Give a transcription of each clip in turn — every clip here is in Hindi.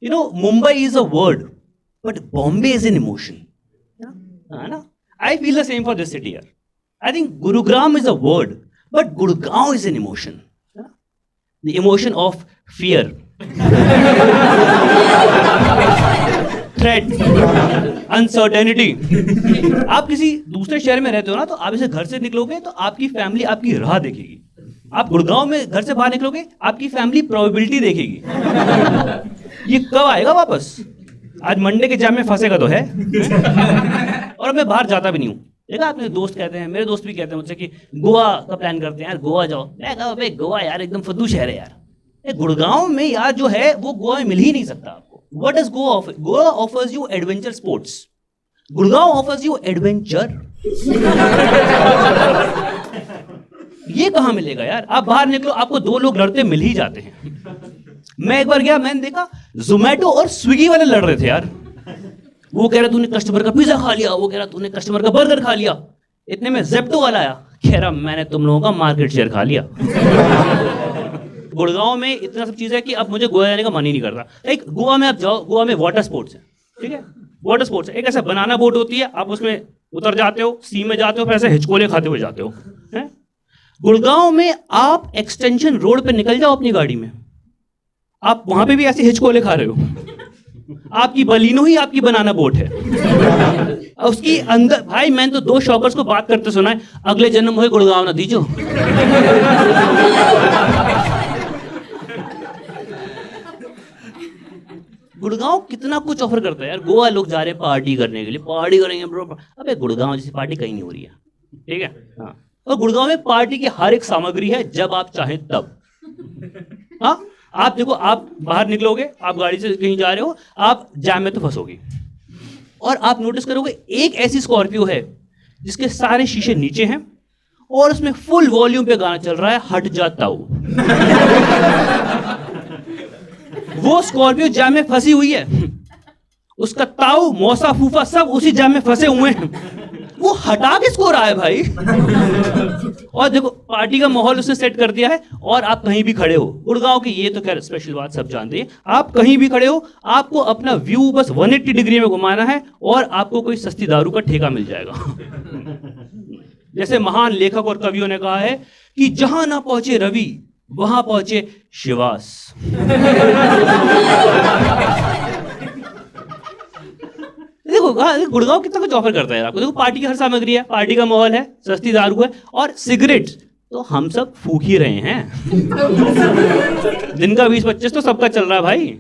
Mumbai is a word, but Bombay is an emotion. I feel the same for this city here. I think Gurugram is a word, but Gurgaon is an emotion. The emotion of fear, threat, uncertainty. आप किसी दूसरे शहर में रहते हो ना, तो आप इसे घर से निकलोगे तो आपकी फैमिली आपकी राह देखेगी. आप गुड़गांव में घर से बाहर निकलोगे, आपकी फैमिली प्रोबेबिलिटी देखेगी. ये कब आएगा वापस? आज मंडे के जाम में फंसेगा तो है. और मैं बाहर जाता भी नहीं हूँ. देखा आपने, दोस्त कहते हैं, मेरे दोस्त भी कहते हैं मुझसे कि गोवा का प्लान करते हैं यार, गोवा जाओ. मैं कहा भाई गोवा यार एकदम फद्दू शहर है यार. गुड़गांव में यार जो है वो गोवा में मिल ही नहीं सकता आपको. What does Goa offer? Goa offers you adventure sports. Gurgaon offers you adventure. ये कहाँ मिलेगा यार? आप बाहर निकलो, आपको दो लोग लड़ते मिल ही जाते हैं. मैं एक बार गया, मैंने देखा जोमेटो और स्विगी वाले लड़ रहे थे यार. वो कह रहा तूने कस्टमर का पिज्जा खा लिया, वो कह रहा तूने कस्टमर का बर्गर खा लिया. इतने में जेप्टो वाला आया, कह रहा मैंने तुम लोगों का मार्केट शेयर खा लिया. गुड़गांव में इतना सब चीज है कि अब मुझे गोवा जाने का मन ही नहीं करता. एक गोवा में आप जाओ, गोवा में वाटर स्पोर्ट्स है. ठीक है, वाटर स्पोर्ट्स है. एक ऐसा बनाना बोट होती है, आप उसमें उतर जाते हो, सी में जाते हो, फिर ऐसे हिचकोले खाते हुए जाते हो. गुड़गांव में आप एक्सटेंशन रोड पे निकल जाओ अपनी गाड़ी में, आप वहां पे भी ऐसे हिचकोले खा रहे हो. आपकी बलिनो ही आपकी बनाना बोट है. उसकी अंदर भाई, मैंने तो 2 शॉकर्स को बात करते सुना है, अगले जन्म हुए गुड़गांव ना दीजो. गुड़गांव कितना कुछ ऑफर करता है यार. गोवा लोग जा रहे हैं पार्टी करने के लिए, पार्टी करेंगे ब्रो. अबे गुड़गांव जैसी पार्टी कहीं नहीं हो रही है. ठीक है, हाँ. और गुड़गांव में पार्टी की हर एक सामग्री है, जब आप चाहें तब. हाँ, आप देखो, आप बाहर निकलोगे, आप गाड़ी से कहीं जा रहे हो, आप जाम में तो फंसोगे. और आप नोटिस करोगे एक ऐसी स्कॉर्पियो है जिसके सारे शीशे नीचे हैं और उसमें फुल वॉल्यूम पे गाना चल रहा है, हट जाता हूं. वो स्कॉर्पियो जाम में फंसी हुई है. उसका ताऊ, मौसा, फूफा सब उसी जाम में फंसे हुए हैं. वो हटा किसको रहा है भाई? और देखो पार्टी का माहौल उसने सेट कर दिया है, और आप कहीं भी खड़े हो. गुड़गांव की ये तो खैर स्पेशल बात सब जानते हैं. आप कहीं भी खड़े हो, आपको अपना व्यू बस 180 डिग्री में घुमाना है और आपको कोई सस्ती दारू का ठेका मिल जाएगा. जैसे महान लेखक और कवियों ने कहा है कि जहां ना पहुंचे रवि, वहां पहुंचे शिवास. देखो गुड़गांव कितना कुछ ऑफर करता है आपको. देखो पार्टी की हर सामग्री है, पार्टी का माहौल है, सस्ती दारू है, और सिगरेट तो हम सब फूक ही रहे हैं. दिन का 20-25 तो सबका चल रहा है भाई.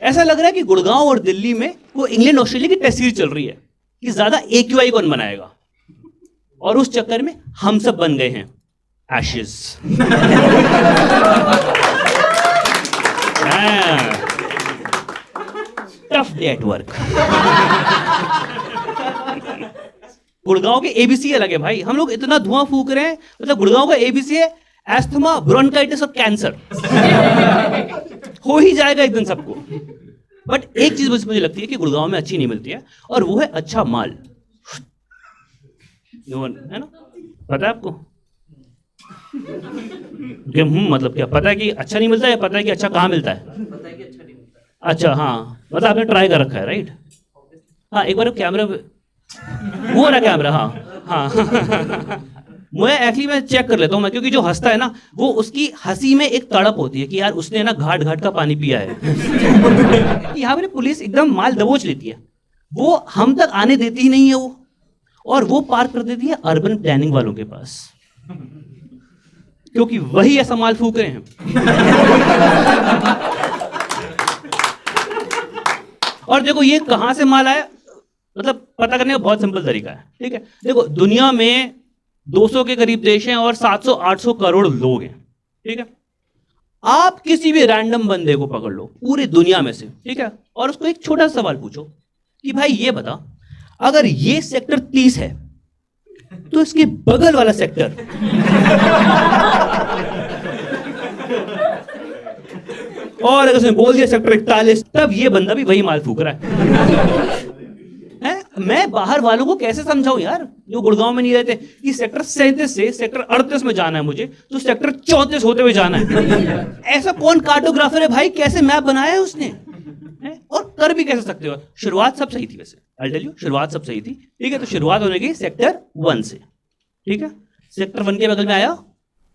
ऐसा लग रहा है कि गुड़गांव और दिल्ली में वो इंग्लैंड ऑस्ट्रेलिया की टेस्ट सीरीज चल रही है कि ज्यादा AQI कौन बनाएगा, और उस चक्कर में हम सब बन गए हैं ashes. Tough day at work. Gurgaon के ABC अलग है भाई. हम लोग इतना धुआं फूक रहे हैं, मतलब गुड़गांव का ABC है एस्थमा, ब्रोंकाइटिस और कैंसर. हो ही जाएगा एक दिन सबको. बट एक चीज मुझे लगती है कि गुड़गांव में अच्छी नहीं मिलती है, और वो है अच्छा माल. है ना, पता है आपको? मतलब क्या पता है कि अच्छा नहीं मिलता है, पता है कि अच्छा कहाँ मिलता है? पता है कि अच्छा नहीं मिलता. अच्छा, हाँ, मतलब आपने ट्राई कर रखा है, राइट? हाँ, एक बार कैमरा, वो रहा कैमरा. हाँ. मैं एक्चुअली मैं चेक कर लेता हूँ मैं, क्योंकि जो हंसता है ना, वो उसकी हंसी में एक तड़प होती है कि यार उसने ना घाट घाट का पानी पिया है. यहाँ पर पुलिस एकदम माल दबोच लेती है, वो हम तक आने देती ही नहीं है वो, और वो पार्क कर देती है अर्बन प्लानिंग वालों के पास, क्योंकि वही ऐसा माल फूक रहे हैं. और देखो ये कहां से माल आया, मतलब पता करने का बहुत सिंपल तरीका है. ठीक है, देखो दुनिया में 200 के करीब देश हैं और 700-800 करोड़ लोग हैं. ठीक है, आप किसी भी रैंडम बंदे को पकड़ लो पूरी दुनिया में से, ठीक है, और उसको एक छोटा सा सवाल पूछो कि भाई ये बता, अगर ये सेक्टर 30 है तो इसके बगल वाला सेक्टर और अगर उसने बोल दिया सेक्टर 41, तब ये बंदा भी वही माल फूक रहा है. मैं बाहर वालों को कैसे समझाऊं यार, जो गुड़गांव में नहीं रहते, कि सेक्टर 37 से सेक्टर 38 में जाना है मुझे, तो सेक्टर 34 होते हुए जाना है. ऐसा कौन कार्टोग्राफर है भाई, कैसे मैप बनाया है उसने? कर भी कैसे सकते हो? शुरुआत सब सही थी वैसे, आई टेल यू, शुरुआत सब सही थी, ठीक है? तो शुरुआत होने की सेक्टर 1 से, ठीक है? सेक्टर 1 के बगल में आया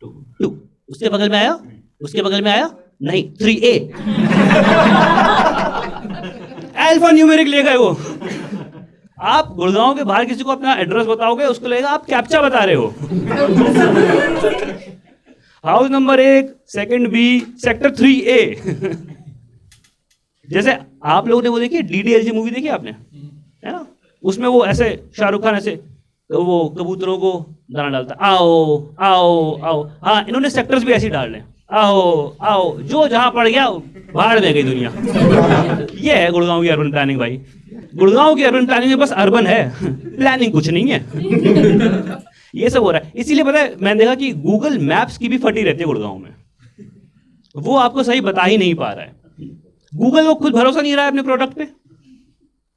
2, उसके बगल में आया, उसके बगल में आया नहीं 3A। अल्फा न्यूमेरिक ले गए वो। आप गुड़गांव के बाहर किसी को अपना एड्रेस बताओगे, उसको लगेगा आप कैप्चा बता रहे हो। House number 1, second B, sector 3A। जैसे आप लोगों ने वो देखी DDLJ मूवी देखी आपने, है ना? उसमें वो ऐसे शाहरुख खान ऐसे तो वो कबूतरों को दाना डालता, आओ आओ आओ। हाँ, इन्होंने सेक्टर्स भी ऐसे डाल रहे हैं, आओ आओ, जो जहां पड़ गया बाहर में गई दुनिया। ये है गुड़गांव की अर्बन प्लानिंग भाई। गुड़गांव की अर्बन प्लानिंग में बस अर्बन है, प्लानिंग कुछ नहीं है। ये सब हो रहा है। इसीलिए पता है, मैंने देखा कि गूगल मैप्स की भी फटी रहती है गुड़गांव में, वो आपको सही बता ही नहीं पा रहा है। गूगल को खुद भरोसा नहीं रहा है अपने प्रोडक्ट पे,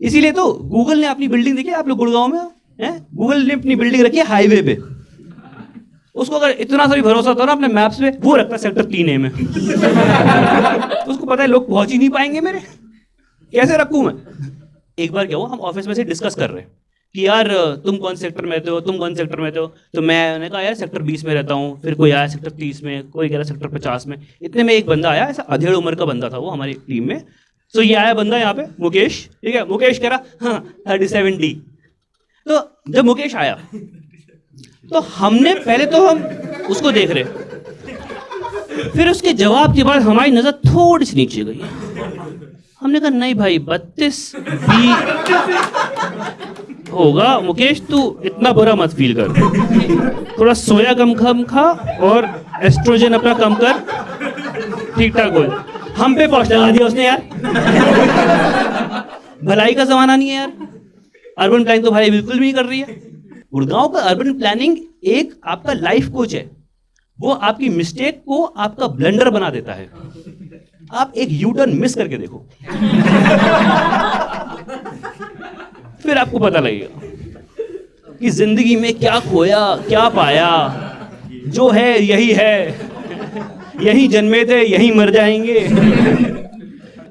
इसीलिए तो गूगल ने अपनी बिल्डिंग देखी आप लोग गुड़गांव में है, गूगल ने अपनी बिल्डिंग रखी है हाईवे पे। उसको अगर इतना सा भी भरोसा होता ना अपने मैप्स पे, वो रखता है सेक्टर 3A में। उसको पता है लोग पहुंच ही नहीं पाएंगे मेरे, कैसे रखूं मैं? एक बार क्या हुआ, हम ऑफिस में से डिस्कस कर रहे हैं कि यार तुम कौन सेक्टर में रहते हो, तुम कौन सेक्टर में रहते हो? तो मैंने कहा यार सेक्टर 20 में रहता हूँ, फिर कोई आया सेक्टर 30 में, कोई कह रहा सेक्टर 50 में। इतने में एक बंदा आया, ऐसा अधेड़ उम्र का बंदा था वो हमारी टीम में। तो ये आया बंदा यहाँ पे, मुकेश, ठीक है? मुकेश कह रहा हाँ 37D। तो जब मुकेश आया तो हमने पहले तो हम उसको देख रहे, फिर उसके जवाब के बाद हमारी नजर थोड़ी सी नीचे गई। हमने कहा नहीं भाई 32B होगा। मुकेश तू इतना बुरा मत फील कर, थोड़ा सोया कम खा और एस्ट्रोजन अपना कम कर, ठीक ठाक बोल। हम पे पहुंच लगा दिया उसने यार। भलाई का जमाना नहीं है यार, अर्बन प्लानिंग तो भाई बिल्कुल भी नहीं कर रही है। गुड़गांव का अर्बन प्लानिंग एक आपका लाइफ कोच है, वो आपकी मिस्टेक को आपका ब्लंडर बना देता है। आप एक यू टर्न मिस करके देखो, फिर आपको पता लगेगा कि जिंदगी में क्या खोया क्या पाया। जो है यही है, यही जन्मे थे यही मर जाएंगे।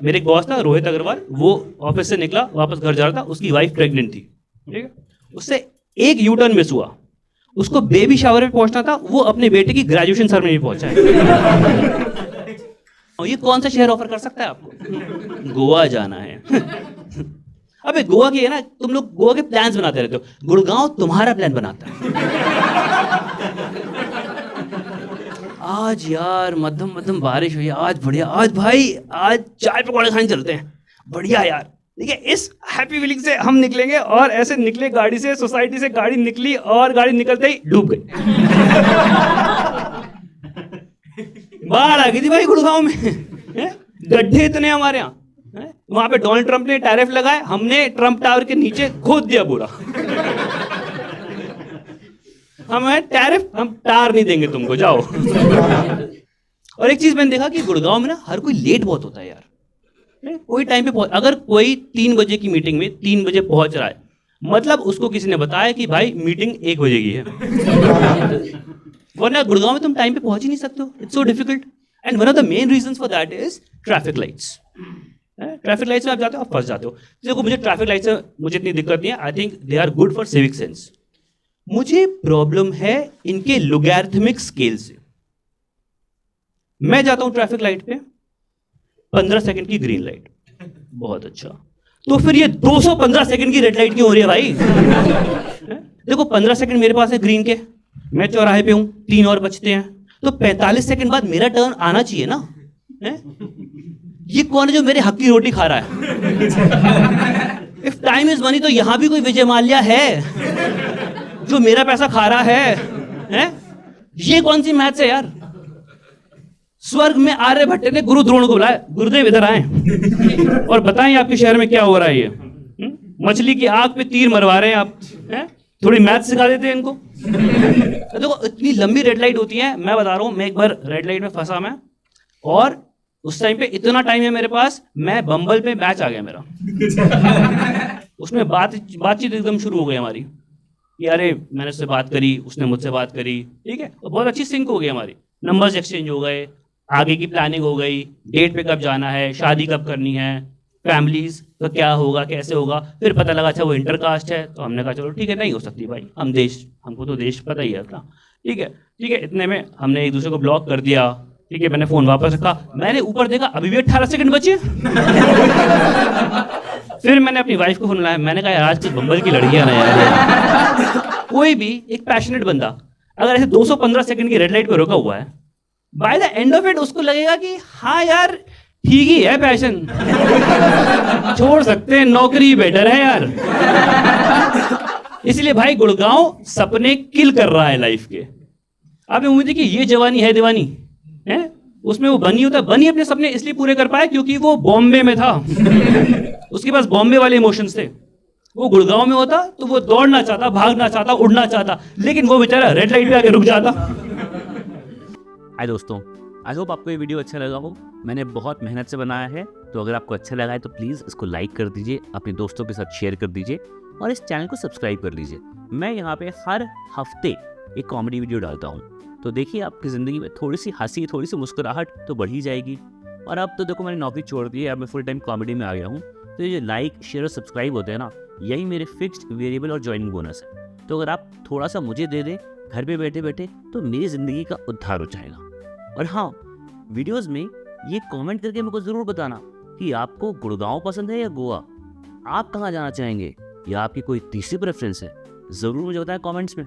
मेरे एक बॉस था रोहित अग्रवाल, वो ऑफिस से निकला वापस घर जा रहा था, उसकी वाइफ प्रेग्नेंट थी, ठीक है? उससे एक यू टर्न मिस हुआ, उसको बेबी शावर में पहुंचना था, वो अपने बेटे की ग्रेजुएशन सेरेमनी में पहुंचा है। और ये कौन सा शहर ऑफर कर सकता है आपको? गोवा जाना है। अबे गोवा की है ना, तुम लोग गोवा के प्लान्स बनाते रहते हो, गुड़गांव तुम्हारा प्लान बनाता है। आज यार मध्यम बारिश हुई, आज बढ़िया, आज भाई आज चाय पकौड़े खाने चलते हैं, बढ़िया यार। ठीक है, इस हैप्पी फीलिंग से हम निकलेंगे, और ऐसे निकले गाड़ी से, सोसाइटी से गाड़ी निकली और गाड़ी निकलते ही डूब गई। बाढ़ आ गई थी भाई गुड़गांव में, गड्ढे इतने हमारे यहाँ। वहां पे डोनाल्ड ट्रंप ने टैरिफ लगाए, हमने ट्रंप टावर के नीचे खोद दिया पूरा। हमें टैरिफ, हम टार नहीं देंगे तुमको, जाओ। और एक चीज मैंने देखा कि गुड़गांव में ना हर कोई लेट बहुत होता है यार, कोई टाइम पे अगर कोई 3 बजे की मीटिंग में 3 बजे पहुंच रहा है, मतलब उसको किसी ने बताया कि भाई मीटिंग 1 बजे की है। वरना गुड़गांव में तुम टाइम पे पहुंच ही नहीं सकते हो, it's so difficult. And one of the main reasons for that is traffic lights. Traffic lights में आप जाते हो, आप फंस जाते हो। देखो मुझे ट्रैफिक लाइट्स से मुझे इतनी दिक्कत नहीं है, I think they are good for civic sense. मुझे प्रॉब्लम है इनके लॉगरिथमिक स्केल से। मैं जाता हूं ट्रैफिक लाइट पे, 15 सेकंड की ग्रीन लाइट, बहुत अच्छा, तो फिर ये 215 सेकंड की रेड लाइट क्यों हो रही है भाई? देखो 15 सेकंड मेरे पास है ग्रीन के, मैं चौराहे पे हूं, 3 और बचते हैं, तो 45 सेकंड बाद मेरा टर्न आना चाहिए ना। ये कौन है जो मेरे हक की रोटी खा रहा है? इफ टाइम इज मनी, तो यहां भी कोई विजय माल्या है जो मेरा पैसा खा रहा है? ये कौन सी मैथ्स है यार? स्वर्ग में आर्यभट्ट ने गुरु द्रोण को बुलाया, गुरुदेव इधर आए और बताएं आपके शहर में क्या हो रहा है। ये मछली की आंख पे तीर मरवा रहे हैं आप, थोड़ी मैथ सिखा देते हैं इनको। देखो इतनी लंबी रेड लाइट होती है, मैं बता रहा हूं, मैं एक बार रेड लाइट में फंसा मैं, और उस टाइम पे इतना टाइम है मेरे पास, मैं बम्बल पे मैच आ गया मेरा। उसमें बातचीत एकदम शुरू हो गई हमारी कि अरे मैंने उससे बात करी, उसने मुझसे बात करी, ठीक है, तो बहुत अच्छी सिंक हो गई हमारी, नंबर्स एक्सचेंज हो गए, आगे की प्लानिंग हो गई, डेट पे कब जाना है, शादी कब करनी है, फैमिलीज का क्या होगा, कैसे होगा। फिर पता लगा अच्छा वो इंटरकास्ट है, तो हमने कहा चलो ठीक है, नहीं हो सकती भाई, हमको तो देश पता ही है अपना। ठीक है, इतने में हमने एक दूसरे को ब्लॉक कर दिया। ठीक है, मैंने फोन वापस रखा, मैंने ऊपर देखा अभी भी 18 सेकंड बचे। फिर मैंने अपनी वाइफ को फोन लाया, मैंने कहा यार आज तो बम्बल की लड़कियां ना यार। कोई भी एक पैशनेट बंदा अगर ऐसे 215 सेकंड की रेड लाइट पे रुका हुआ है, by the end of it उसको लगेगा कि हाँ यार ठीक ही है पैशन, छोड़ सकते हैं, नौकरी बेटर है यार। इसलिए भाई गुड़गांव सपने किल कर रहा है लाइफ के। आपने उम्मीद है कि ये जवानी है दीवानी है, उसमें वो बनी अपने सपने इसलिए पूरे कर पाए क्योंकि वो बॉम्बे में था। उसके पास बॉम्बे वाले इमोशंस थे। वो गुड़गांव में होता तो वो दौड़ना चाहता, भागना चाहता, उड़ना चाहता, लेकिन वो बेचारा रेड लाइट पे आके रुक जाता। हाय दोस्तों, आई होप आपको ये वीडियो अच्छा लगा हो। मैंने बहुत मेहनत से बनाया है, तो अगर आपको अच्छा लगा है तो प्लीज़ इसको लाइक कर दीजिए, अपने दोस्तों के साथ शेयर कर दीजिए और इस चैनल को सब्सक्राइब कर लीजिए। मैं यहाँ पे हर हफ्ते एक कॉमेडी वीडियो डालता हूँ, तो देखिए आपकी ज़िंदगी में थोड़ी सी हंसी, थोड़ी सी मुस्कुराहट तो बढ़ ही जाएगी। और अब तो देखो मैंने नौकरी छोड़ दी है, अब मैं फुल टाइम कॉमेडी में आ गया हूँ, तो ये जो लाइक, शेयर और सब्सक्राइब होते हैं ना, यही मेरे फिक्स्ड, वेरिएबल और ज्वाइनिंग बोनस है। तो अगर आप थोड़ा सा मुझे दे दें घर पे बैठे बैठे, तो मेरी ज़िंदगी का उद्धार हो जाएगा। और हाँ, वीडियोस में ये कमेंट करके मेरे को ज़रूर बताना कि आपको गुड़गांव पसंद है या गोवा, आप कहाँ जाना चाहेंगे, या आपकी कोई तीसरी प्रेफरेंस है, ज़रूर मुझे बताएं कमेंट्स में।